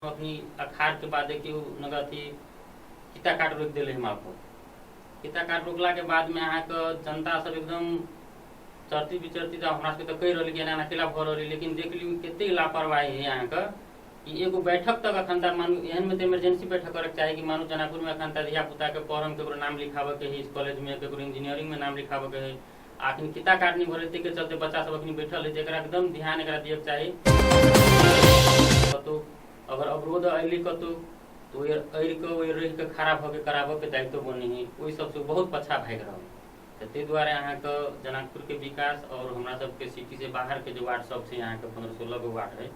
अपनी अखाड़ के बाद नगथी किता काट रोक दिले हम आपको किता काट रोकला के बाद में अहाँ के जनता सब एकदम चरती विचरती तो हमरा सबके तो कह रही कि एना खिलाफ हो रही, लेकिन देख ली कते लापरवाही है यहाँ के कि एगो बैठक तक अखन तक मानू एहन में तो इमरजेंसी बैठक करे चाहिए कि मानू जनापुर में अखन तक धिया पुता के पढ़म केकरो नाम लिखावे के है, इस कॉलेज में केकरो इंजीनियरिंग में नाम लिखावे के है, आखिर किता काट नहीं भरे के चलते बच्चा सब अपनी बैठल है जरा एकदम ध्यान एकरा दिए चाहिए। तो अगर अवरोध अली कतु तो रही के खराब होके कराबो के दायित्व बनी है, वही सबसे बहुत पछा भाग रहा है। ते द्वारा यहाँ के जनकपुर के विकास और हमरा सबके सिटी से बाहर के जो वार्ड सब से यहाँ के 15-16 गो वार्ड है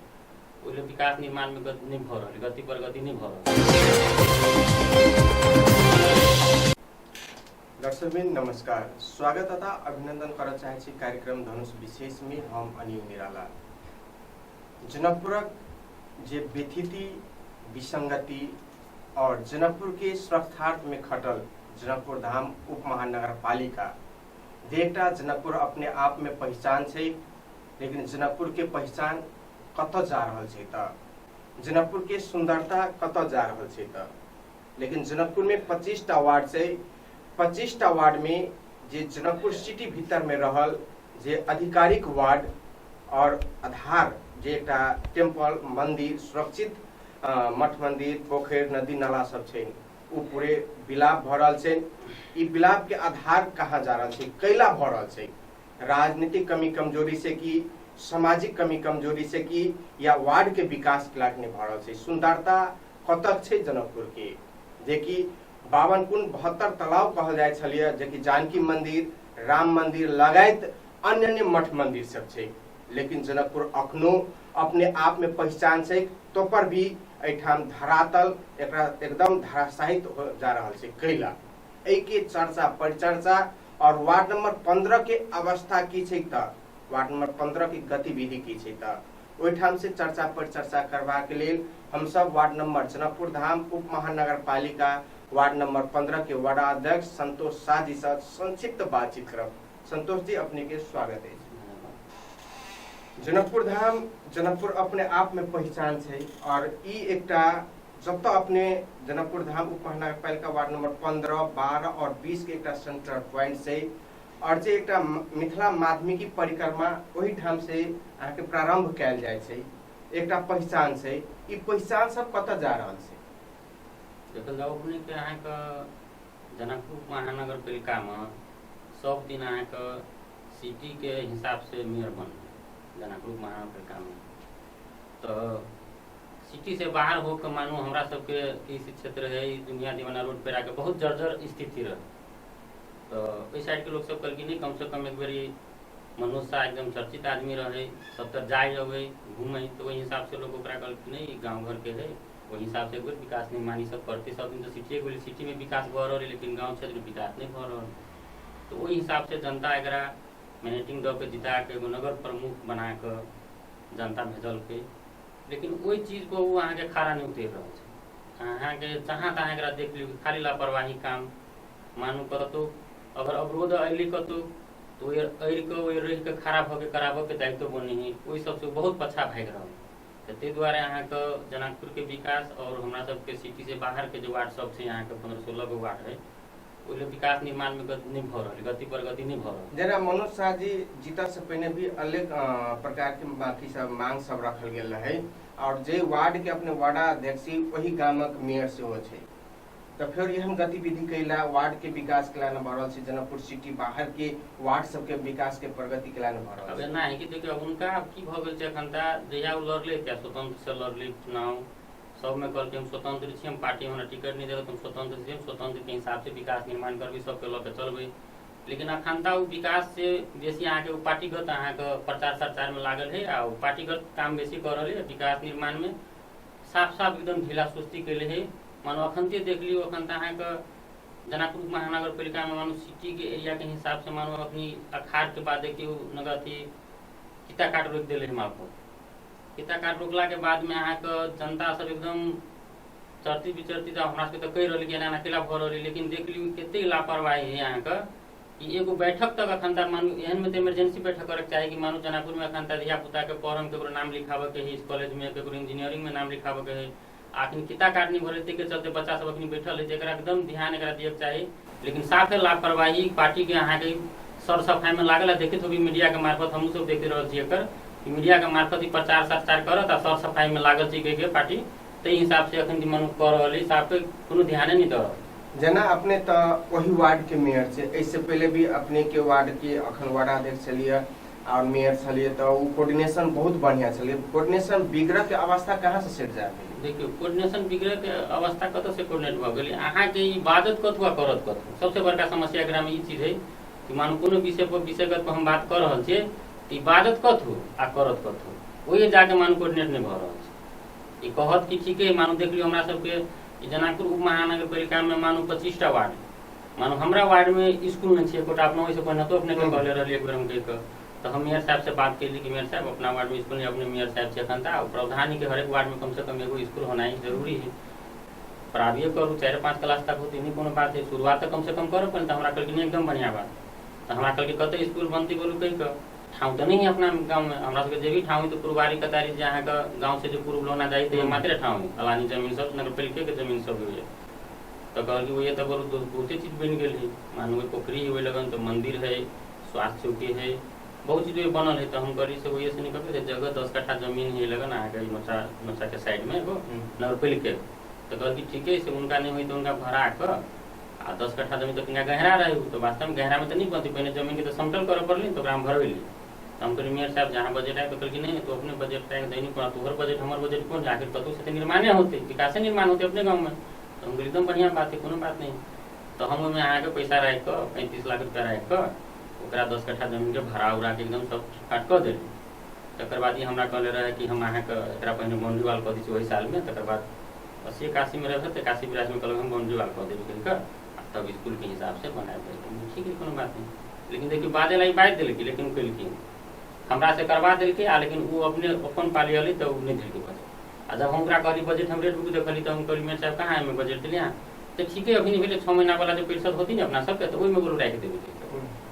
वो विकास निर्माण में गति नहीं भ रहा, गति प्रगति नहीं भ रहा। दर्शकबिन नमस्कार, स्वागत तथा अभिनंदन करना चाहे कार्यक्रम धनुष विशेष में हम अनिल निराला। जनकपुरक जे व्यथिति विसंगति और जनकपुर के सुरक्षार्थ में खटल जनकपुर धाम उप महानगर पालिका देखता जनकपुर अपने आप में पहचान है, लेकिन जनकपुर के पहचान कत जा रहा है त जनकपुर के सुंदरता कत जा रहा है त लेकिन जनकपुर में 25टा वार्ड से 25टा वार्ड में जे जनकपुर सिटी भीतर में रहल जे आधिकारिक वार्ड और आधार जे एकटा टेम्पल मंदिर सुरक्षित मठ मंदिर पोखर नदी नाला सब छै उ पूरे विलाप भ रहल छै। ई विलाप के आधार कहाँ जा रहल छै, कैला भ रहल छै, राजनीतिक कमी कमजोरी से की सामाजिक कमी कमजोरी से की या वार्ड के विकास के लायक नहीं भ रहल छै। सुंदरता कतक छै जनकपुर के जेकि 52 कुंड 72 तालाब कहल जाय छलिए, जेकि जानकी मंदिर राम मंदिर लगायत अन्य मठ मंदिर सब छै, लेकिन जनकपुर अखनो अपने आप में पहचान छै तो पर भी एठाम धरातल एकदम धराशायित हो जा रहा है कैला एहि के चर्चा परिचर्चा और वार्ड नंबर 15 के अवस्था की छै त वार्ड नंबर 15 की गतिविधि की छै त ओहिठाम से चर्चा परिचर्चा करबा के लेल हम सब वार्ड नंबर जनकपुर धाम उप महानगर पालिका वार्ड नंबर 15 के वार्ड अध्यक्ष संतोष शाह जी से संक्षिप्त बातचीत करब। संतोष जी अपने के स्वागत है। जनकपुर धाम जनकपुर अपने आप में पहचान है और ई एकटा जब तक अपने जनकपुर धाम उप महानगर पालिका वार्ड नंबर 15, 12 और 20 के एकटा सेंटर पॉइंट से और जे एकटा मिथिला माध्यमिकी परिक्रमा वही ठाम से अहाँ के प्रारंभ कैल जाय छै, एकटा पहचान छै। ई पहचान सब कत जा रहल छै? देखल जाओ अपने के अहाँ के जनकपुर महानगर पालिका में सब दिन अहाँ के सिटी के हिसाब से मेयर बन जनकपुर महानगर पालिका में तो सिटी से बाहर होकर मानो हमरा सबके इस क्षेत्र है दुनिया दीवाना रोड पर आके बहुत जर्जर स्थिति रहे तो इस साइड के लोग सब कल की नहीं कम से कम एक बारी मनोज शाह एकदम चर्चित आदमी रहे सब तर जाए अवे घूमे तो वही हिसाब से लोग कल की नहीं गाँव घर के है वही हिसाब से एक बार विकास नहीं मानी सब करते सब दिन तो सिटी में विकास भ रहा है लेकिन गाँव क्षेत्र में विकास नहीं भ रहा तो वही हिसाब से जनता एकरा मैनेटिंग द के जिता के एगो नगर प्रमुख बना के जनता भेजल के, लेकिन वही चीज को वो अहाँ के खड़ा नहीं उतर रहा है। अहाँ के जहाँ तहाँ एकरा देख ली खाली लापरवाही काम मानू कतौ अगर अवरोध अली कतौ तो रही के खराब होके कराबो के दायित्व बनी है, वही सबसे बहुत पछा भाग रहा है। ते द्वारा यहाँ के जनकपुर के विकास और हमरा सबके सिटी से बाहर के जो वार्ड सब से यहाँ के 15-16 गो वार्ड है वो विकास निर्माण में गति नहीं भ रहा, गति प्रगति नहीं भ रहा। जरा मनोज शाह जी जीता से पहले भी अलग प्रकार के बाकी सब मांग सब रखल गेल है और जे वार्ड के अपने वार्डा अध्यक्ष वही गामक मेयर से हो छै तो फिर एहन गतिविधि कैला वार्ड के विकास के लाइन बढ़ रहा जनकपुर सिटी बाहर के वार्ड सब के विकास के प्रगति के लाइन बढ़ रहा है। ना है कि देखिए उनका की भ गेल छै अखन ता जहिया लड़ले क्या स्वतंत्र से लड़ले चुनाव सब में कल के हम स्वतंत्र छी, हम पार्टी हमरा टिकट नहीं देलक, हम स्वतंत्र छी, स्वतंत्र के हिसाब से विकास निर्माण करबी सबके लऽ के चलबे, लेकिन अखनता वो विकास से बेसी अहाँ के पार्टीगत अहाँ के प्रचार प्रसार में लागल है आ पार्टीगत काम बेसी कर रहे है। विकास निर्माण में साफ साफ एकदम ढीला सुस्ती कैले है। मानो अखनते देख लियो अखन अहाँ के जनकपुर महानगर पालिका में मानो सिटी के एरिया के हिसाब से मानो अपनी अखाड़ के बाद देखियो नगथी किता काट रोक दिले हम आपको किता काट रोकला के बाद में अहाँ के जनता सब एकदम चरती विचरती तो हमरा सबके तो कह रही कि एना खिलाफ हो रही, लेकिन देख ली कते लापरवाही है यहाँ के कि एगो बैठक तक अखन तक मानू एहन में तो इमरजेंसी बैठक करे चाहिए कि मानू जनकपुर में अखन तक धिया पुता के पढ़म केकरो नाम लिखावे के है, इस कॉलेज में केकरो इंजीनियरिंग में नाम लिखावे के है, आखिर किता काटनी भरते के चलते बच्चा सब अपनी बैठल है जरा एकदम ध्यान एकरा दिए चाहिए। लेकिन साफे लापरवाही पार्टी के अहाँ के सर सफाई में लागल देखित होगी मीडिया के मार्फत हम सब देख रहे छी एकर मीडिया के मार्फत ही प्रचार प्रसार करत आ सर सफाई में लागल छी के पार्टी ते हिसाब से अखन मन कर रहल है साफे कोनो ध्यान नहीं दे जना अपने तो वही वार्ड के मेयर से इससे पहले भी अपने के वार्ड के अखन वार्डाध्यक्ष छलिए और मेयर छलिए तो वो कोऑर्डिनेशन बहुत बढ़िया छलिए। कोऑर्डिनेशन बिगड़ के अवस्था कहाँ से सेट जाए? देखियो कोऑर्डिनेशन बिगड़े के अवस्था कत से कोऑर्डिनेट भ गेल अहाँ के ई बाजत कथु आ करत कथु। सबसे बड़का समस्या एकरा में ई चीज है कि मानो कोनो विषय पर विषयगत पर हम बात कर रहल छियै ई बाजत कथु आ करत कथु ओही जाके मानो कोऑर्डिनेट नहीं भ रहल छै। ई कहत कि ठीक है मानो देख लियो हमरा सबके जनकपुर उप महानगर पालिका में मानो 25टा वार्ड मानो हमरा वार्ड में स्कूल नहीं छै एकोटा अपना ओइसे पहिने तो अपने के कहले रहलिए एक बेर हम के तो हम मेयर साहब से बात कैली कि मेयर साहब अपना वार्ड में स्कूल नहीं अपने मेयर साहब से एखन था प्रावधानी के हर एक वार्ड में कम से कम एगो स्कूल होना ही जरूरी है। प्राइवे करू 4-5 क्लास तक होती नहीं कोनो बात है शुरुआत तो कम से कम करो पहले तो हमरा कल एकदम बढ़िया बात तो हमरा कल कत स्कूल बनती बोलू कहीं का ठाव तो नहीं है अपना गाँव में हमरा सबके जे भी ठाव तो पूर्वारी कतारी जहाँ का गाँव से जो पूर्व लोना जाए तो मात्र ठाव है अलानी जमीन सब नगर पालिका के जमीन सब हुई तो कहल कि वो तो बोलो बहुते चीज बन गई है मानो पोखरी हुए लगन तो मंदिर है स्वास्थ्य चौकी है बहुत चीज बनल है तो हम करी से वही से निकल जगह 10 कट्ठा जमीन है लगन आगे नोचा के साइड में एगो नगर पालिका तो कहल कि ठीक है से उनका नहीं हुई तो उनका भरा कर आ 10 कट्ठा जमीन तो गहरा रहे तो वास्तव में गहरा में तो नहीं बनती पहले जमीन के तो समतल करे पड़ली तो भरवेली तो हम मेयर साहब जहाँ बजट आए तो कल नहीं तो अपने बजट टाइम देनी पड़ा तोहर बजट हमार बजट कौन आखिर कतु से निर्माण होते विकास निर्माण होते अपने गाँव में तो हम एकदम बढ़िया बात है कोनो बात नहीं। तो हम उसमें अहाँ के पैसा राख कर 35 लाख रुपया राख कर 10 कट्ठा जमीन के भरा उड़ा के एकदम सब काट कर दिली। तकर बाद ही हमरा कहले रहे कि हम अहाँ के एकरा पहले बाउंड्री वाल कर दी वही साल में तकर बाद 80-81 में रहे 81-82 में कहल हम बाउंड्री वाल कर देवी कर तब स्कूल के हिसाब से बना दे ठीक है कोनो बात नहीं। लेकिन देखिए बाजे लाई बात दिलकी लेकिन कल हमरा से करवा दिलके लेकिन वो अपने अपन पाली वाली तो नहीं दिलके बजट आ जब हम कहली बजट हम रेट बुक देखली तो हम कहली मेयर साहब कहाँ है बजट दिलिया तो ठीक है अभी नहीं 6 महीना वाला जो परिषद होती ना अपना सबके तो वही में बोलो राख देवी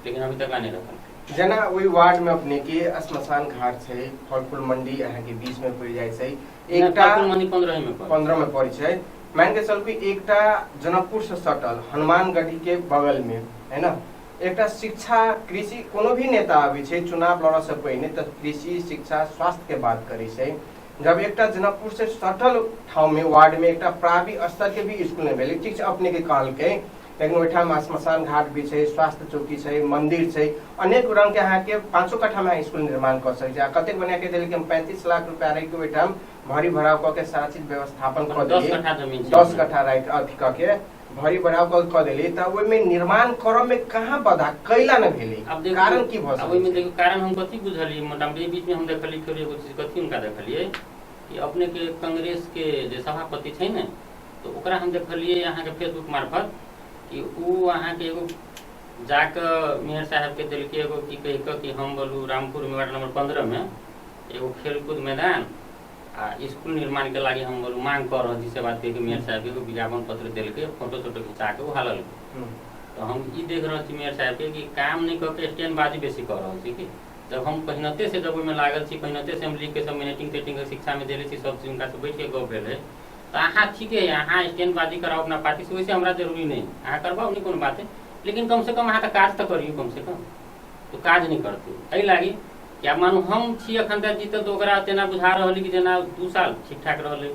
लेकिन अभी तक नहीं रखल जना वही वार्ड में अपने के श्मशान घाट है फल फूल मंडी यहाँ के बीच में पड़ जाए एकटा 15 में पड़ी है मान के चल एकटा जनकपुर से सटल हनुमानगढ़ी के बगल में है ना एकटा शिक्षा कृषि कोनो भी नेता आबे छै चुनाव लड़ से पहले तो कृषि शिक्षा स्वास्थ्य के बात करे छै जब एकटा जनकपुर से सटल ठाव में वार्ड में एकटा प्राइवेट स्तर के भी स्कूल नहीं भेल ठीक अपने के कहल के लेकिन ओठा में श्मशान घाट भी है स्वास्थ्य चौकी है मंदिर है अनेक रंग के यहाँ के 500 कट्ठा में स्कूल निर्माण कर सकते कतेक बना के दिल 35 लाख रुपया रही के ओठा भरी भराव करके सारा चीज व्यवस्थापन कर दिए 10 कट्ठा राइट अथी करके भरी भराव कर दिली तो में निर्माण क्रम में कहाँ बाधा कैला न भेली अब कारण की भऽ सकय में देखो कारण हम कथी बुझलिए मोटामोटी बीच में हम देखली फिर एगो चीज कथी उनका देखलिए कि अपने के कांग्रेस के जे सभापति छै ने तो ओकरा हम देखलिए यहाँ के फेसबुक मार्फत कि उ अहाँ के एगो जाके मेयर साहब के दिल के एगो की कह कि हम बोलू रामपुर में वार्ड नंबर 15 में एगो खेलकूद मैदान आ स्कूल निर्माण के लागी हम बोलू मांग कर रहे जिससे बात कही मेयर साहब के विज्ञापन पत्र दिल के फोटो सोटो खिंचा के हालल तो हम ई देख रहे छी मेयर साहब के कि काम नहीं करके स्टैंडबाजी बेसी कर रहे छी कि जब हम पहिनते से जब में लागल छी पहिनते से हम लिख के सब मीटिंग टेटिंग शिक्षा में देले छी सब चीज उनका से बैठ के गप भेल है तो अहाँ ठीक है अहाँ स्टैंडबाजी कराओ अपना पार्टी से वैसे हमरा जरूरी नहीं अहाँ करवाओ नहीं कोनो बात है लेकिन कम से कम अहाँ काज तो करियो कम से कम तो काज नहीं करते एहि लागी क्या मानू हम छी अखन तक जीतल तो ओकरा तेना बुझा रहल कि जेना 2 साल ठीक ठाक रहले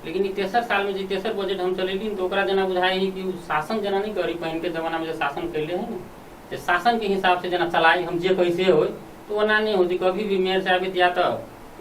लेकिन ई 63 साल में जे 63 बजट हम चलेली तो ओकरा जेना बुझाई कि शासन जना नहीं करी पहिन के जमाना में जो शासन कैले है ना शासन के हिसाब से जना चलाई हम जे कैसे हो तो ओना नहीं होती कभी भी मेयर साहब दिया तो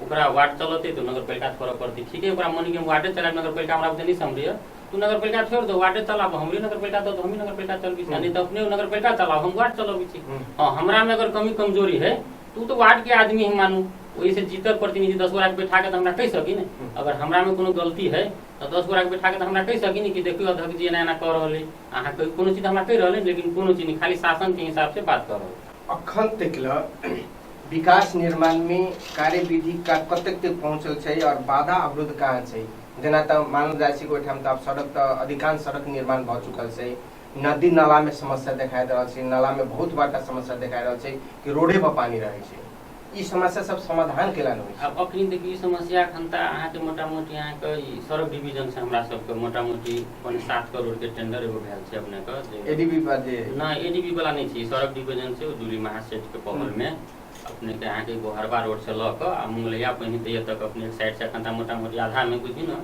ओकरा वार्ड चलते तो नगर पालिका छोड़ पड़ती ठीक है ओकरा मन के वार्डे चला नगर पालिका हमरा नहीं समझिए तू नगर पालिका छोड़ दो वार्डे चलाब हमरे नगर पालिका तो हम नगर पालिका चलबी नहीं तो अपने नगर पालिका चलाओ हम वार्ड चलबी छी हां हमरा में अगर कमी कमजोरी है तू तो वार्ड के आदमी है मानू वही से जीतल प्रतिनिधि 10 गो बैठा के तो हमरा कह सकी ने अगर हमरा में कोनो गलती है तो 10 गो बैठा के तो हमरा कह सकी ने कि देखियो अध्यक्ष जी एना कर रहले अहाँ कोनो चीज हमरा कह रहले लेकिन कोनो चीज नहीं खाली शासन के हिसाब से बात कर रहले अखन तक विकास निर्माण में कार्यविधि का कतेक तक पहुंचल छै और बाधा अवरोध कहाँ छै जेना त मानल जाय छै ओठाम त सड़क त अधिकांश सड़क निर्माण भ चुकल छै नदी नाला में समस्या दिखाई दे रहा है नाला में बहुत बड़का समस्या दिखाई रहा है कि रोडे पर पानी रहे छै ई समस्या सब समाधान केला नहीं। अब अखनी देखिए समस्या खनता अहाँ के मोटा मोटी अहाँ के ई सड़क डिवीजन से हमरा सब के मोटा मोटी 7 करोड़ के टेंडर एगो भेल छै अपने के जे एडीबी बाजे ना एडीबी वाला नहीं छै, सड़क डिवीजन से जूली महासेठ के पहल में अपने के अहाँ के गोहरबा रोड से ल क आ मुंगलिया पहिने तय तक अपने एक साइड से खनता मोटा मोटी आधा में बुझी न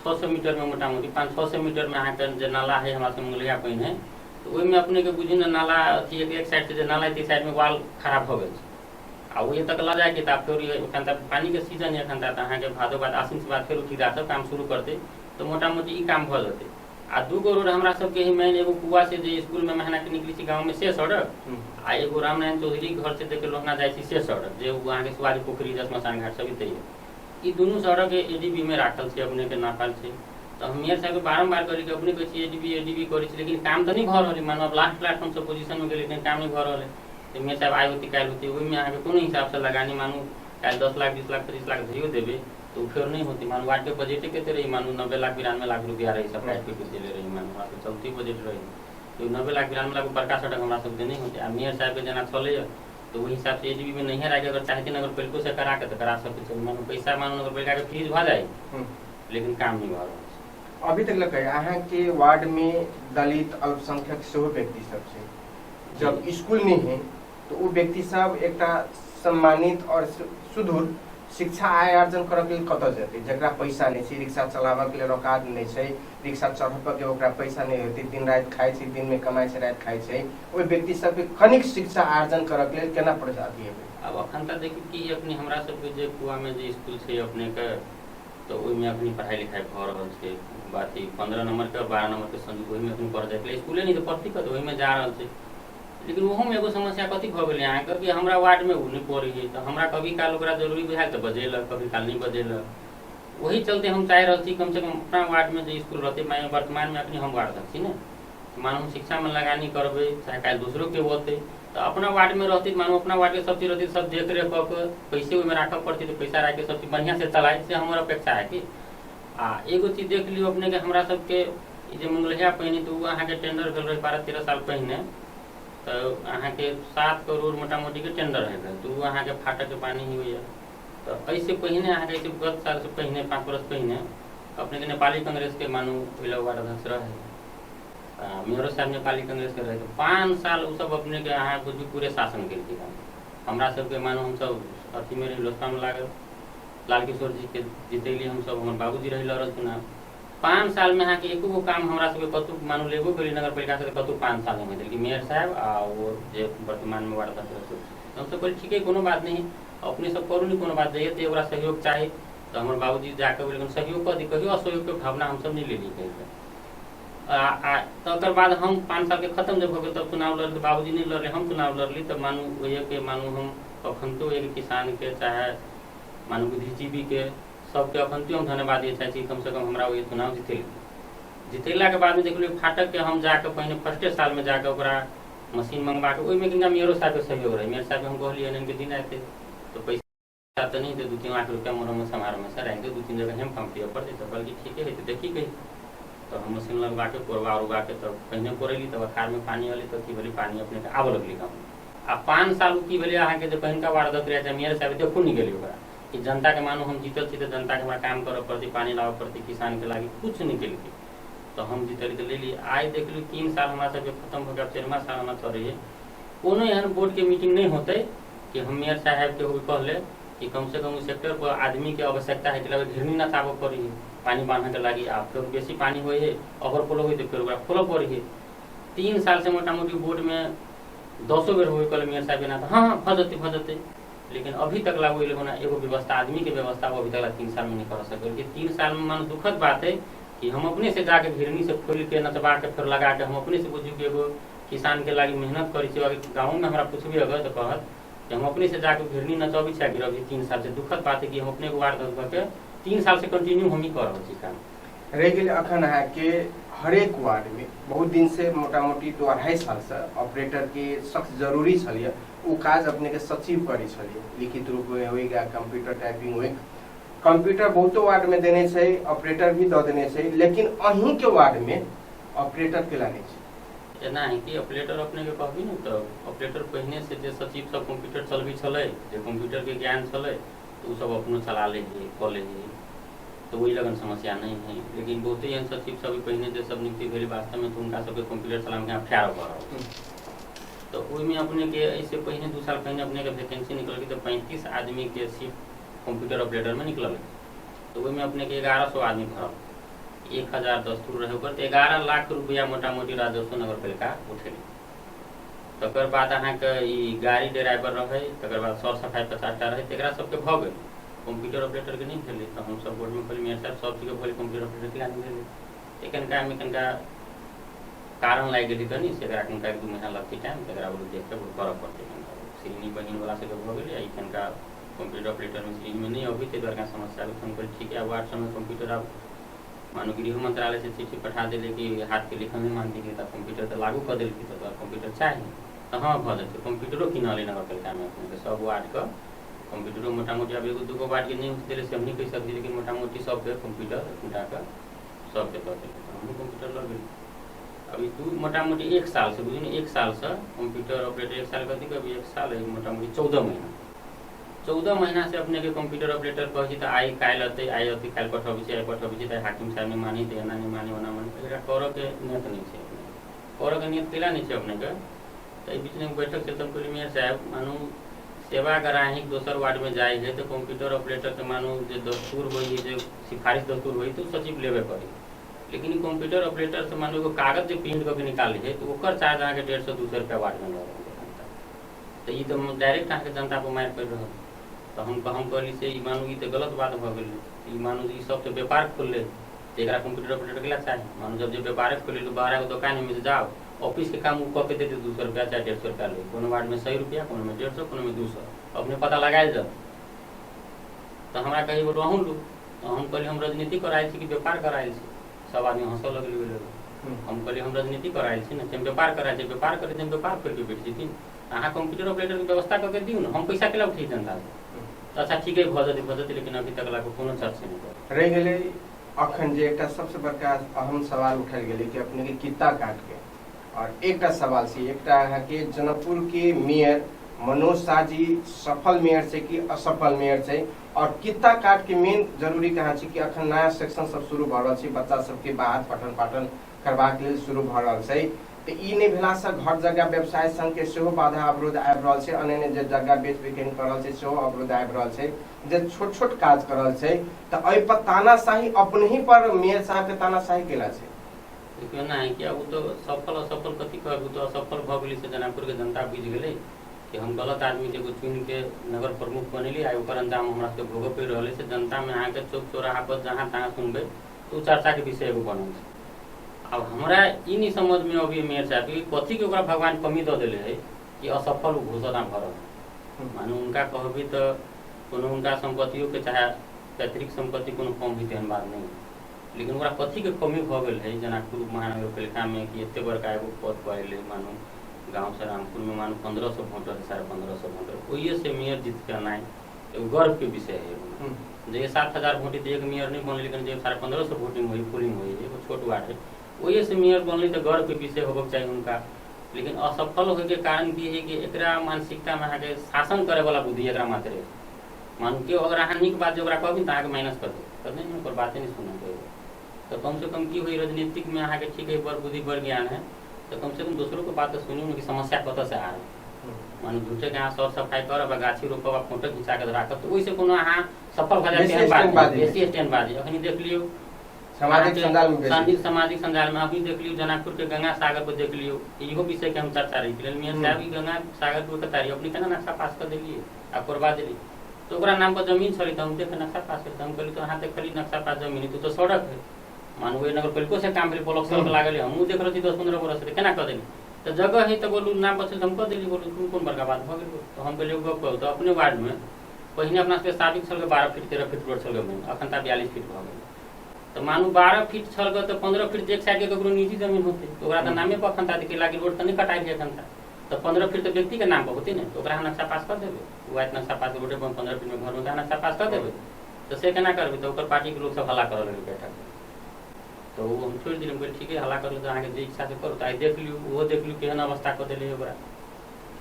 600 मीटर में मोटा मोटी 500-600 मीटर में अहाँ के जे नाला है हमरा से मुंगलिया पहिने तो ओइ में अपने के बुझी न नाला अथी एक साइड से जे नाला ती साइड में वाल खराब हो गेल आ ओहि तक ल जाए के ता फिर एखन तक पानी के सीजन है, एखन तक अहाँ के भादो बाद आसिन से बाद फिर ठेकेदार सब काम शुरू करते तो मोटा मोटी ई काम भ जते। आ 2 गो रोड हमरा सब के ही मेन एगो कुआ से जे स्कूल में मेहना के निकली छी गांव में से सड़क आ एगो रामनारायण चौधरी घर से देखे लोहना जाय छी से सड़क जे वहां के सुवारी पोखरी जसमसान घाट सब तय ई दोनों सड़क एडीबी में राखल छै अपने के नापल छै। तो हम मेयर साहब के बारंबार करी के अपने कहै छी एडीबी करै छी लेकिन काम तो नहीं भ रहल, मानो अब लास्ट प्लेटफॉर्म से पोजीशन में गेल लेकिन काम नहीं भ रहल तो मेयर साहब आइ होती काल होती ओहि में अहाँ के कोनो हिसाब से लगानी मानू काल 10 लाख 20 लाख 30 लाख धरियो देबे तो फिर नहीं होती, मानू वार्ड के बजट के रही मानू 90 लाख 92 लाख रुपया रही सब प्राइवेट पे ले रही मानू हमरा के चलती बजट रही तो 90 लाख 92 लाख बड़का सड़क हमरा सब के नहीं होते। आ मेयर साहब के जना चले तो वही हिसाब से एडीबी में नहीं रह अगर चाहते नगर पालिका से करा के तो करा सकते चल मानू पैसा मानू नगर पालिका के फ्रीज भ जाए लेकिन काम नहीं भ रहल। अभी तक लग अहाँ के वार्ड में दलित अल्पसंख्यक सेहो व्यक्ति सब छै, जब स्कूल नहीं है तो वो व्यक्ति सब एक सम्मानित और सुदूर शिक्षा आय अर्जन करऽ के लिए कतऽ जेतै जकरा पैसा नहीं छै, रिक्शा चलाबऽ के लिए औकात नहीं छै, रिक्शा चढ़ऽ के ओकरा पैसा नहीं होतै, दिन रात खाइ छै, दिन में कमाइ छै रात खाइ छै, ओहि व्यक्ति सबके कनिक शिक्षा आर्जन करऽ के लिए केना प्रयास हेबै? अब अखन तक देखिए कि अपनी हमरा सब के जे कुआ में जे स्कूल छै अपने के तो ओहि में अपनी पढ़ाई लिखाई भ रहल छै, बात 15 नंबर के 12 नंबर के संग ओहि में अपनी पढ़ जाए स्कूले नहीं तो पढ़ती कत ओहि में जा रहल छै। लेकिन वहाँ में एगो समस्या कथी भ गेलै अहाँ के कि हमरा वार्ड में उ नहीं पढ़ी है तो हमरा कभी काल ओकरा जरूरी बुझायल तो बजेलक कभी काल नहीं बजेलक। वही चलते हम चाह रहल छी कम से कम अपना वार्ड में जो स्कूल रहते मैं वर्तमान में अपनी हम वार्ड छी ने मानो हम शिक्षा में लगानी करबे चाहे काल दूसरों के होते तो अपना वार्ड में रहती मानो अपना वार्ड के सब चीज रहती सब देख रेख क के पैसे ओहि में राखऽ पड़ती तो पैसा राख के सब चीज बढ़िया से चलाए से हमारा अपेक्षा है कि आ एगो चीज देख लियो अपने के हमरा सब के जे मुंगलिया पहिने तो अहाँ के टेंडर भेल रहे 12-13 साल पहिने तो अहाँ के 7 करोड़ मोटा मोटी के टेंडर है तो अहाँ के फाटक के पानी ही हुई तो ऐसे पहिने अहाँ के गत साल से पहिने 5 वर्ष पहिने अपने के नेपाली कांग्रेस के मानू वार्ड अध्यक्ष रहे मेयरो साहब नेपाली कांग्रेस के रहे 5 साल उ सब अपने के अहाँ बुझू पूरे शासन केलकै हमरा सब के मानू हम सब अथी में लोसपा में लागल लाल किशोर जी के जीतेली हम सब हमर बाबूजी रही लड़ल चुनाव 5 साल में अहाँ के एको काम हमरा सब के कतु मानू लेबो करी नगर पालिका से कतु 5 साल में देलकै मेयर साहब आ वो जे वर्तमान में वार्ड अध्यक्ष हम सब कहली ठीक है कोनो बात नहीं अपने सब करू नहीं कोनो बात जाइए तो ओकरा सहयोग चाहे तो हमर बाबूजी जाके बोले सहयोग कर दी कहियो असहयोग के भावना हम सब नहीं लेली कहीं तो बाद हम 5 साल के खत्म जब हो गए तब चुनाव लड़ते बाबूजी नहीं लड़ले हम चुनाव लड़ली तब मानू वही के मानू हम अखनतो एक किसान के चाहे मानू बुद्धिजीवी के सबके अखनतो हम धन्यवाद दिए चाहे कम से कम हमरा वही चुनाव जीतेला के बाद में देख लियो फाटक के हम जाके पहले फर्स्टे साल में जाके ओकरा मशीन मंगवा के ओहिमे किनका मेयरो साहब के सहयोग रहे मेयर साहब हम कहलिए इनके दिन आते तो पैसा तो नहीं थे 2-3 लाख रुपया मरम्मत समारोह में सर आएंगे 2-3 जगह हम पंप पड़ते तो बल्कि ठीक है तो देखी कही तो हम मशीन लगवा के कोरवा उरवा के तब पहिने कोरेली तब अखाड़ में पानी वाली तो की बोली पानी अपने के आब लगली गाँव आ 5 साल की बोले अहाँ के जो पहिनका वार्ड अध्यक्ष रहे मेयर साहब देखू नहीं गेली ओकरा कि जनता के मानू हम जीतल छी तो जनता के हमरा काम करऽ पड़ती पानी लाबऽ पड़ती किसान के लागी कुछ नहीं केलकै तो हम जीतली तो ले ली आज देख ली 3 साल हमरा सबके खत्म हो गया 4वां साल हमरा चल रही है कोनो एहन बोर्ड के मीटिंग नहीं होते कि हम मेयर साहब के कहले कि कम से कम उस सेक्टर पर आदमी के आवश्यकता है कि घिरनी न चाबऽ पड़ी पानी बांधे के लगी आ फिर बेसी पानी हो ओवरफ्लो हो तो फिर खोलो पड़ी है 3 साल से मोटा मोटी बोर्ड में 10 बेर हो कल मेयर साहब ना हाँ भजते लेकिन अभी तक लागू होना एगो व्यवस्था आदमी के व्यवस्था वो अभी तक 3 साल में नहीं कर सके 3 साल में मान दुखद बात है कि हम अपने से जाके घिरनी से खोल के नचबा के फिर लगा के हम अपने से बुझू के एगो किसान के लागी मेहनत करी गाँव में हमारा कुछ भी अगर तो कहत कि हम अपने से जाके घिरनी नचबी छै गिरबी 3 साल से दुखद बात है कि हम अपने वार्ड करके 3 साल से कंटिन्यू हम ही कर रहे छी काम रह गेल अखन है के हरेक वार्ड में बहुत दिन से मोटा मोटी 2-2.5 साल से ऑपरेटर के सख्त जरूरी छलिए वो काज अपने के सचिव करी छलिए लिखित रूप में होई या कंप्यूटर टाइपिंग होई कंप्यूटर बहुतो वार्ड में देने छै ऑपरेटर भी दे देने छै लेकिन अहीं के वार्ड में ऑपरेटर के लाने छै एना है कि ऑपरेटर अपने के कहबी न तो ऑपरेटर पहले से जे सचिव सब कंप्यूटर चलबी छले, जे कंप्यूटर के ज्ञान छले तो उ सब अपनो चला ले कऽ ले तो वही लगन समस्या नहीं है। लेकिन बहुते एहन सचिव सब पहले जे सब नियुक्ति भेल वास्तव में तो उनका सबके कंप्यूटर चलावे के अफार भऽ रहल तो ओहिमे अपने के ऐसे पहले 2 साल पहले अपने के वैकेंसी निकल तो 35 आदमी के सीट कंप्यूटर ऑपरेटर में निकल तो ओहिमे अपने के 1100 आदमी भरल, 1000 दस्तूर रहे ऊपर तो 11 लाख रुपया मोटा मोटी राजस्व नगर पालिका उठेली। तकर बाद अहाँके ई गाड़ी ड्राइवर रहे, तकर बाद सर सफाई 50टा रहे, तकरा सबके भऽ गेल। कंप्यूटर ऑपरेटर के नहीं भेलै तो हम सब बोर्ड में कहली मेयर साहब सब चीज बोले कंप्यूटर ऑपरेटर के आदमी भेलै एकनका में कनका कारण लागि गेली कनी से एकरा कनका 1-2 महीना लगती टाइम तकरा बोल देख के करऽ पड़तै। श्रीनी बहिन वाला से भऽ गेलै आ कनका कंप्यूटर ऑपरेटर में श्रीनी में नहीं अभी ते द्वारा समस्या तो हम कहली ठीक है वार्ड समय कंप्यूटर अब मानो गृह मंत्रालय से चिट्ठी पठा दिले कि हाथ के लिखल नहीं मानती कि कंप्यूटर तो लागू कर दिल कि तो कंप्यूटर चाहिए तो हाँ भऽ जेतै कंप्यूटरो किनले नगर पालिका में अपने सब वार्ड के कंप्यूटरो मोटा मोटी अब 1-2 वार्ड के नहीं दिले से हमनी कह सकती लेकिन मोटा मोटी सबके कंप्यूटर उठा के सबके दऽ देलकै हमहूँ कंप्यूटर लऽ गेली। अभी दू मोटा मोटी 1 साल से बुझिए 1 साल से कंप्यूटर ऑपरेटर 1 साल कथी कभी 1 साल है मोटा मोटी 14 महीना से अपने के कंप्यूटर ऑपरेटर कहै छै तऽ आइ काल्हि अतै आइ अतै काल्हि पठबै छै आइ पठबै छै तऽ हाकिम साहब नहीं मानी तऽ एना नहीं मानी ओना मानी एकरा करऽ के नियत नहीं छै अपने करऽ के नियत केला नहीं छै अपने के। तऽ एहि बीच में बैठक से हम कहली मेयर साहब मानू सेवा ग्राहक दोसर वार्ड में जाए है तो कंप्यूटर ऑपरेटर के मानू जो दस्तूर होई जो सिफारिश दस्तूर होई तो सचिव लेवे पड़ी लेकिन कंप्यूटर ऑपरेटर से मानो एगो कागज जो प्रिंट करके निकाल है तो ओकर चार्ज अहाँ के 150-200 रुपया वार्ड में लग तो ये तो डायरेक्ट अहाँ के जनता पर मार पड़ रहा तो हम कहली से मानू ये तो गलत बात भऽ गेल मानू ई सब तो व्यापार खोल ले एकरा कंप्यूटर ऑपरेटर के चाहिए मानू जब जो व्यापार खोले तो बाहर दुकान में जाओ ऑफिस के काम कऽ के देते 200 रुपया चाहे 150 रुपया ले कोनो वार्ड में 100 रुपया कोनो में 150 कोनो में 200 अपने पता लगाए जब तो हमरा कही वो रहूँ लू तो हम कहली हम राजनीति कराए कि व्यापार कराए सब आदमी हंसऽ लगल हम कहली हम राजनीति कराए ना हम व्यापार कराए व्यापार करे व्यापार करके बैठ जेथिन अहाँ कंप्यूटर ऑपरेटर के व्यवस्था करके दियौ ना हम पैसा केला उठी जनता से अच्छा ठीक है भऽ जेतै लेकिन अभी तक ला कोनो चर्चा नहीं रह गेलै। अखन जे एकटा सबसे बड़का अहम सवाल उठायल गेलै कि अपने के कित्ता काट के और एक सवाल से एकटा है कि जनकपुर के मेयर मनोज शाह जी सफल मेयर से कि असफल मेयर से और कित्ता काट के मेन जरूरी कहाँ छै कि अखन नया सेक्शन सब शुरू भऽ रहल छै बच्चा सबके बाहर पठन पाठन करबाक लेल शुरू भऽ रहल छै तो ई नहीं भेला से घर जगह व्यवसाय संघ के सेहो बाधा अवरोध आबि रहल छै अन्य जे जगह बेच बिकन कर रहल छै सेहो अवरोध आबि रहल छै जे छोट छोट काज कर रहल छै तो एहि पर तानाशाही अपने ही पर मेयर साहब के तानाशाही केला छै देखियो ना है कि अब तो सफल असफल कथी कहबू तो असफल भऽ गेली से जनकपुर के जनता बुझ गेलै कि हम गलत आदमी के एगो चुन के नगर प्रमुख बनेली आ ओकर अंजाम हमरा सबके भोगऽ पड़ि रहल से जनता में अहाँ के चौक चौराहा पर जहाँ तहाँ सुनबै तो चर्चा के विषय एगो बनल छै। अब हमरा ई नहीं समझ में अभी मेयर साहब कि कथी के ओकरा भगवान कमी दऽ देले है कि असफल घोषणा भऽ रहल मानू उनका कहबी तो कोनो उनका संपत्तियों के चाहे पैतृक संपत्ति कोनो कम भी तेहन बात नहीं लेकिन ओकरा कथी के कमी भऽ गेल है जनकपुर महानगर पालिका में कि एते बड़का एगो पद पर अयलै मानू गाँव से रामपुर में मानू 1500 वोटर 1550 वोटर ओहिए से मेयर जीत के आना एगो गर्व के विषय है जे 7000 वोट तो एक मेयर नहीं बनल लेकिन जे 1550 वोटिंग हुई पोलिंग हुई एगो छोट वार्ड है वही से मेयर बनल तो गर्व के विषय होबक चाहिए उनका। लेकिन असफल होने के कारण की है कि एकरा मानसिकता में अहाँके शासन करे वाला बुद्धि एकरा मात्र मानू कि अगर अहाँ नीक बात जो कहबी तो अहाँके माइनस कर दे नहीं ओकर बातें नहीं सुना तो कम से कम की हुई राजनीतिक में अहाँके ठीक है बड़ बुद्धि बड़ ज्ञान है तो कम से कम दूसरों को बात सुनियो कि समस्या कतऽ से आ रही मानू झूठे के अहाँ सर सफाई करब गाछी रोपब फोटो खिंचा के राखब तो ओहिसे कोनो अहाँ सफल भऽ जाए बेसी स्टैंड बाजी अखनी देख लियौ सामाजिक संजाल में अभी देख लियो जनकपुर के गंगा सागर पर देख लियो इहो विषय के हम चर्चा रही मेयर साहब गंगा सागर के तारी अपनी केना नक्शा पास कर दिलिए आ करवा दिली तो ओकरा नाम पर जमीन छली तो हम देख नक्शा पास कर हम कहली तो अहाँ देखली नक्शा पास जमीन तो सड़क है मानू नगर पालिको से काम भेल ब्लॉक सड़क लागल हमहूँ देख रही 10-15 बरस से केना कर देली तो जगह है तो बोलू नाम पर हम कर देली बोलू कोन बड़का बात भऽ गेल तो हम कहलिए गप कहू तो अपने वार्ड में पहिने अपना सबके साबिक छल 12 फीट 13 फीट रोड छल अखन तक 42 फीट भऽ गेल तो मानू 12 फीट छल तो 15 फीट एक साइड के ककरो निजी जमीन होते तो ओकरा तो नामे पर अखन तक लागी रोड तो नहीं कटाई है अखन तक तो 15 फीट तो व्यक्ति के नाम पर होती ना तो ओकरा नक्शा पास कर देवे वो नक्शा पास रोडे पर 15 फीट में घर में नक्शा पास कर देवे तो से केना करबे तो ओकर पार्टी के लोग सब हल्ला करऽ लगे बैठक तो वो हम छोड़ दिल बोले ठीक है हल्ला कर अहाँ के जे इच्छा से करू तो देख लियो वो देख लियो केहन अवस्था कर देले ओकरा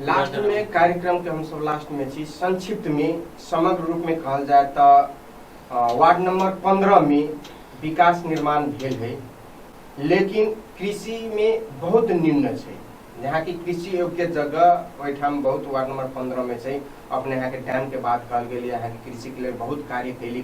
लास्ट में कार्यक्रम के हम सब लास्ट में छी संक्षिप्त में समग्र रूप में कहल जाए तो वार्ड नंबर 15 में विकास निर्माण भेल है लेकिन कृषि में बहुत निम्न है। यहाँ की कृषि योग्य जगह ओठाम बहुत वार्ड नंबर 15 में से अपने यहाँ के डैम के बात कहल गई यहाँ के कृषि के लिए बहुत कार्य कैली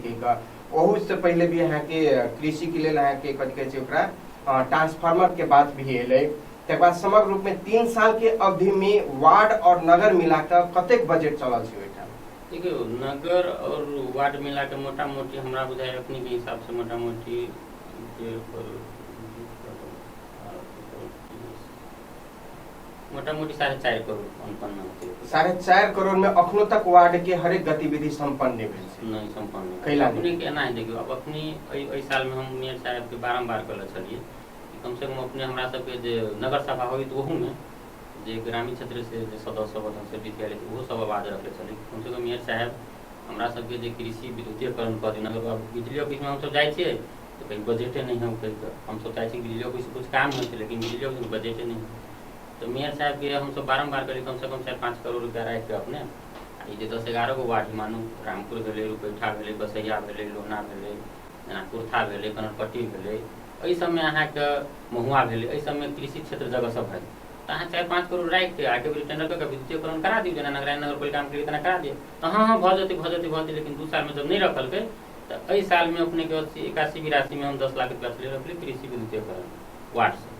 ओहू से पहले भी यहाँ के कृषि के लिए यहाँ के कथी कहै छै ओकरा ट्रांसफार्मर के बात भी अलै। तक बाद समग्र रूप में 3 साल के अवधि में वार्ड और नगर मिलाकर कतेक बजट चलल छै ओठाम? देखियो नगर और वार्ड मिला के मोटा मोटी हमरा बुझाय अपनी के हिसाब से मोटा मोटी मोटा मोटी 4.5 करोड़ उत्पन्न होते 4.5 करोड़ में अखनो तक वार्ड के हर एक गतिविधि संपन्न नहीं संपन्न कैला अपने के एना है। देखियो अब अपनी एहि साल में हम मेयर साहब के बारंबार कहले छलिए कम से कम अपने हमरा सबके जे नगर सभा होई तो ओहू में जे ग्रामीण क्षेत्र से जे सदस्य सब से विद्यालय वो सब आवाज रखले छलिए कम से कम मेयर साहब हमरा सबके जे कृषि विद्युतीकरण कर दिन अगर बिजली ऑफिस में हम सब जाय छिए तो कहीं बजटे नहीं है कहीं हम सब चाहे बिजली ऑफिस कुछ काम होते लेकिन बिजली ऑफिस में बजटे नहीं तो मेयर साहब के हम सब बारंबार करी कम से कम 4-5 करोड़ रुपया राख के अपने ये 10-11 गो वार्ड मानू रामपुर भेले रुपैठा भेले बसैया भेले लोहना भेले जेना कुर्था भेले कनरपट्टी भेले एहि सबमे अहाँके महुआ भेले एहि सबमे कृषि क्षेत्र जगह सब है तो अहाँ 4-5 करोड़ राख के आगे टेंडर करके विद्युतीकरण करा दियो जेना नगर पालिका में तना करा दियो तो हाँ भ जेते लेकिन 2 साल में जब नहीं रखल गए तो एहि साल में अपने के 81-82 में हम 10 लाख रुपया ले रखले कृषि विद्युतीकरण वार्ड से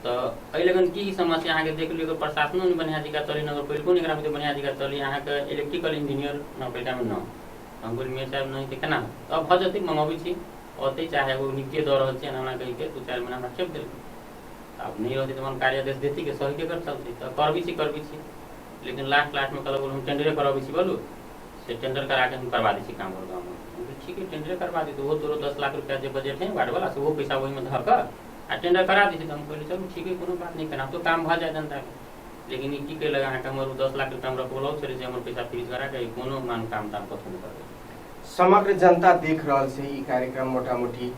तो एहि लगन की समस्या अहाँ के देख लियो प्रशासनो नहीं बढ़िया जगह चली नगर पालिको नहीं एकरा में बढ़िया जगह चली अहाँ के इलेक्ट्रिकल इंजीनियर नगर पालिका में न हम बोल मेयर साहब नहीं केना अब भ जेते मंगाबी छी ओते चाहे वो नित्य दर रहल छै ना कहि के 2-4 महीना में चेक देल अब नहीं रहते तो मन कार्य आदेश देती के सही के कर चलते तो करबी छी लेकिन लास्ट में कहल हम टेंडरे करबी छी बोलू से टेंडर करा के हम करवा दी छी काम और गांव में ठीक है टेंडर करवा दी तो वो तोरो 10 लाख रुपया जो बजट है वार्ड वाला से वो पैसा वही में धर कर आ टेंडर करा दी तो हम कहले चलो ठीक है कोनो बात नहीं करना तो काम भ जाए जनता के लेकिन ई की के लगा के हमर 10 लाख रुपया हमरा बोलो छे जे हमर पैसा फ्रीज करा के कोनो मान काम कथो नहीं करबे। समग्र जनता देख रहल छै ई कार्यक्रम मोटा मोटी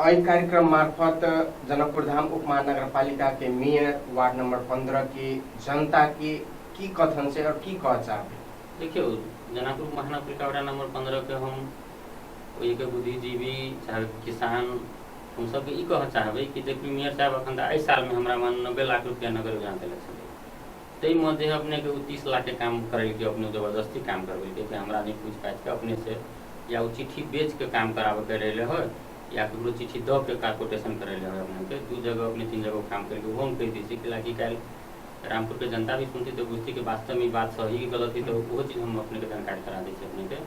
एहि कार्यक्रम मार्फत जनकपुर धाम उप महानगरपालिका के मेयर वार्ड नंबर 15 के जनता के की कथन से और की कह चाहबे? देखियो जनकपुर महानगरपालिका वार्ड नंबर 15 के हम ओई के बुद्धिजीवी चाहे किसान हम सब के ई कह चाहबे कि देखिए मेयर साहब अखन एहि साल में हमरा 90 लाख रुपया नगर योजना देले छले तै मध्य अपने के 30 लाख के काम करे के अपने जबरदस्ती काम करबे के हमरा नहीं पूछ पाए के अपने से या वो चिट्ठी बेच के काम करावे के रहले हो या ककरो चिट्ठी द के का कोटेशन करेले हो अपने के 2 जगह अपने 3 जगह काम करके वो हम कह दी कि लागी काल रामपुर के जनता भी सुनती तो बुझती कि वास्तव में बात सही की गलत थी तो वो चीज हम अपने के जानकारी करा दी अपने के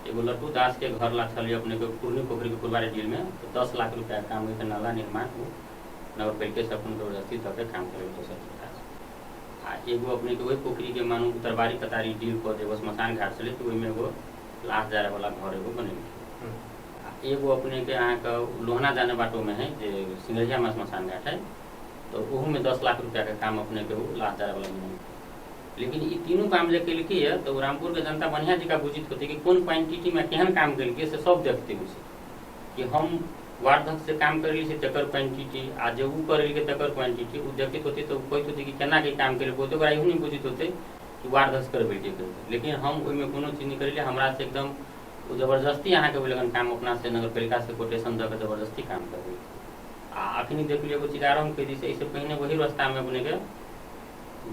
एगो लट्टू दास के घर ला छली अपने के पूर्णी पोखरी के फुलवारी डील में तो 10 लाख रुपया काम हुई तो नाला निर्माण हो नगर पालिका से अपन जबरदस्ती तक काम करे तो सब आ एगो अपने के वही पोखरी के मानू उत्तरबारी कतारी डील को देव स्मशान घाट चले तो में एगो लाश जाए वाला घर एगो बने एगो अपने के यहाँ का लोहना जाने बाटो में है जो सिंगरिया में स्मशान घाट है तो वह में 10 लाख रुपया का काम अपने के लाश जाए वाला बने लेकिन ये तीनों काम जो कल है तो रामपुर के जनता बढ़िया जगह बुझित होती कि कौन क्वांटिटी में केहन काम कल से सब देखते हुए कि हम वार्ड से काम कर ली तकर क्वांटिटी आ जो कर तकर क्वांटिटी देखित होती तो कहते होते कि केना के काम कर तो नहीं बुझित होते कि वार्ड करबे लेकिन हम उसमें कोनो चीज नहीं करें हमरा से एकदम जबरदस्ती अहाँ के लगन काम अपना से नगर पालिका से कोटेशन दे जबरदस्ती काम करबे आ अखनी देख लियो एगो चीज आरम्भ कर दी से इससे पहले वही रास्ता में अपने के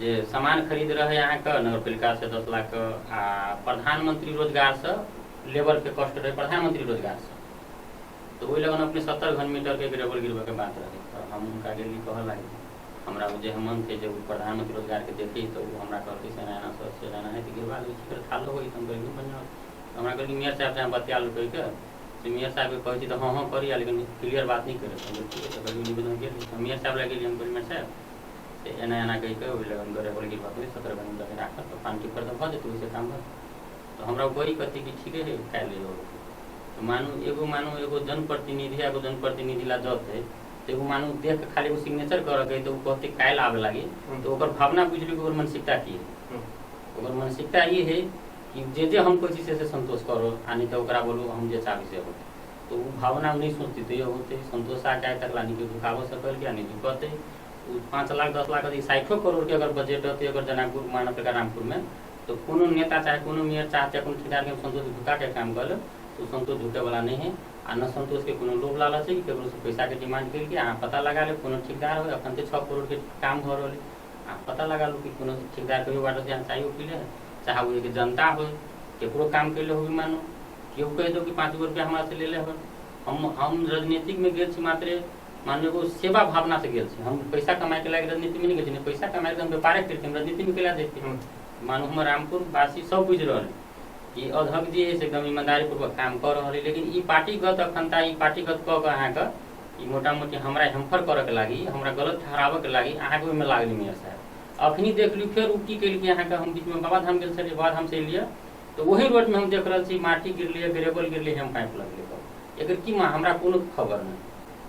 जे सामान खरीद रहे यहाँ का नगर पालिका से 10 लाख आ प्रधानमंत्री रोजगार से लेबर के कष्ट रहे प्रधानमंत्री रोजगार से तो वही लगन अपने 70 घन मीटर के ग्रेवल गिरवे के बात रहे तो हम उनका गेली कह लगे हमरा जे हमन थे जब प्रधानमंत्री रोजगार के देखी तो हमरा कहते से रहना है तो गिरवा दी थाल हो तुम कहीं बना हमरा कहली मेयर साहब से बतिया लो कह के मेयर साहब के कहती तो हाँ करिए लेकिन क्लियर बात नहीं करे ठीक है निवेदन के मेयर साहब लगे हम मेयर साहब एना एना कह के वही लगन ग्रेवल गिरवा 17 घन लगे राख तो पानी पर तो भजे तो काम तो हमरा वही कहती कि ठीक है काल तो मानू एगो जनप्रतिनिधि एगो जनप्रतिनिधि ला जब है तो एगो मानू देख के खाली वो सिग्नेचर कर के तो कहते काल आवे लगे तो ओकर भावना बुझली ओकर मानसिकता की है ओकर मानसिकता ये है कि जे हम कोई चीज से संतोष करो आ नहीं तो ओकरा बोलू हम जे चाहे से हो तो वो भावना नहीं सोचती तो ये होते संतोष शाह के तक लानी के दुखाव सकल क्या नहीं दुखते 5 लाख 10 लाख 60 करोड़ के अगर बजट होते अगर जनकपुर महानगर रामपुर में तो कोनो नेता चाहे कोनो मेयर चाहते कोनो ठेकेदार के संतोष झुका के काम कर तो संतोष झुके वाला नहीं है आ न संतोष के कोनो लोभ लालच है कि केकरो से पैसा के डिमांड करके अहाँ पता लगा ले कोनो ठेकेदार हो अखन ते 6 करोड़ के काम हो रहले अहाँ पता लगा लो कि कोनो ठेकेदार के बारे से चाहिए पीले चाहे वो एक जनता हो केकरो काम के लिए हो मानो केहू कह दो कि 5 रुपया हमारा से ले ले हो हम राजनीतिक में गेल छी मात्र मान लो सेवा भावना से गेल छी हम पैसा कमाए के लायक राजनीति में नहीं गेल छी पैसा कमाए के हम व्यापार करते हम राजनीति में केला देते मानो हम रामपुर वासी सब बुझ रहे कि अध्यक्ष जी है एकदम ईमानदारी पूर्वक काम कर रहे लेकिन ई पार्टीगत अखनता ई पार्टीगत कह के अहाँके ई मोटा मोटी हमरा हेम्फर करे के लागी हमरा गलत ठहरावे के लागी अहाँके ओहिमे लागली मेयर साहब अखनी देख ली फिर उल्टी के लिए अहाँके हम बीच में बाबाधाम गेल छलियै बाबाधाम से एलियै तो वही रोड में हम देख रहे छी माटी गिरलियै ग्रेवल गिरलियै हम पाइप लगलै एकर की हमरा कोनो खबर नहीं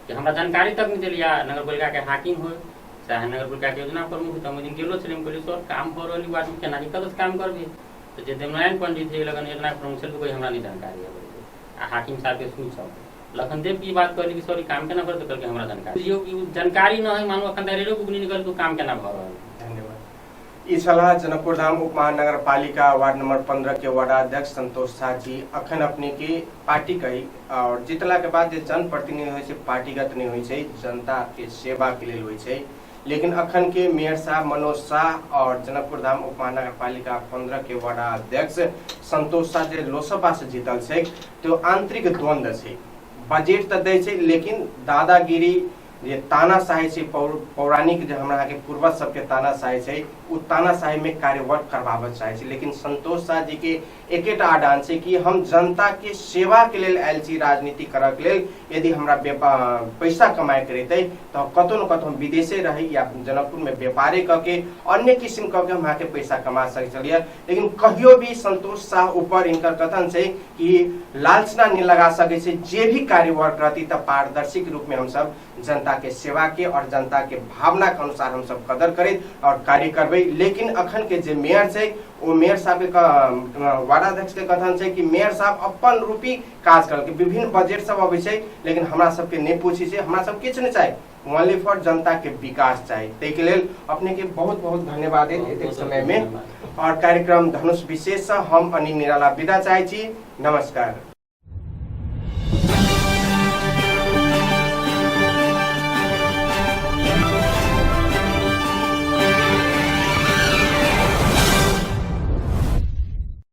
कि हमरा जानकारी तक नहीं देलियै नगरपालिका के हाकिम हो चाहे नगरपालिका के योजना प्रमुख हम दिन गेलो छलियै हम कहलियै सर काम हो रहली वार्ड में केना कतऽ काम करबे तो जे देवनारायण पंडित है लगन योजना प्रमुख से कोई हमरा नहीं जानकारी है हाकिम साहब के पूछो लखन देव की बात कहली कि सर काम केना करते करके हमरा जानकारी दियो कि जानकारी न है मानो अखन रेलो बुक नहीं निकल तो काम केना भ रहल धन्यवाद। ई सलाह जनकपुर धाम उप महानगर पालिका वार्ड नंबर 15 के वार्डाध्यक्ष संतोष शाह जी अखन अपने के पार्टी कही और जीतला के बाद जनप्रतिनिधि होइ छै पार्टीगत नहीं होइ छै जनता के सेवा के लिए होइ छै लेकिन अखन के मेयर साहब मनोज शाह और जनकपुर धाम उप महानगर पालिका 15 के वार्डाध्यक्ष संतोष शाह जे लोसपा से जीतल छै तो आंतरिक द्वंद्व छै बजट तो दै छै लेकिन दादागिरी जे तानाशाही छै पौराणिक जे हमरा के पूर्वज सबके तानाशाही छै उ तानाशाही में कार्यवत करवाबे चाहे छै लेकिन संतोष शाह जी के एकेटा आदान छै कि हम जनता के सेवा के लेल आयल छी राजनीति करऽ के लेल यदि हमरा पैसा कमाए के रहते तो कतौ न कतौ हम विदेशे रही या जनकपुर में व्यापारे करके अन्य किस्म के हम के पैसा कमा सकै छलियै लेकिन कहियो भी संतोष शाह ऊपर इनकर कथन छै कि लालचना नहीं लगा सकै छै जे भी कार्यवर्क रहती तो पारदर्शी रूप में हम सब जनता के सेवा के और जनता के भावना के अनुसार हम सब कदर करें और कार्य करबे लेकिन अखन के जे मेयर छै वो मेयर साहब के वार्डाध्यक्ष के कथन छै कि मेयर साहब अपन रूपी काज करके विभिन्न बजट सब अबै छै लेकिन हमरा सब के नहीं पूछी छै हमरा सब किछ नहीं चाहे ओनली फॉर जनता के विकास चाहे तै के लेल अपने के बहुत बहुत धन्यवाद एतेक समय में और कार्यक्रम धनुष विशेष हम अनिल निराला विदा चाहे छी नमस्कार।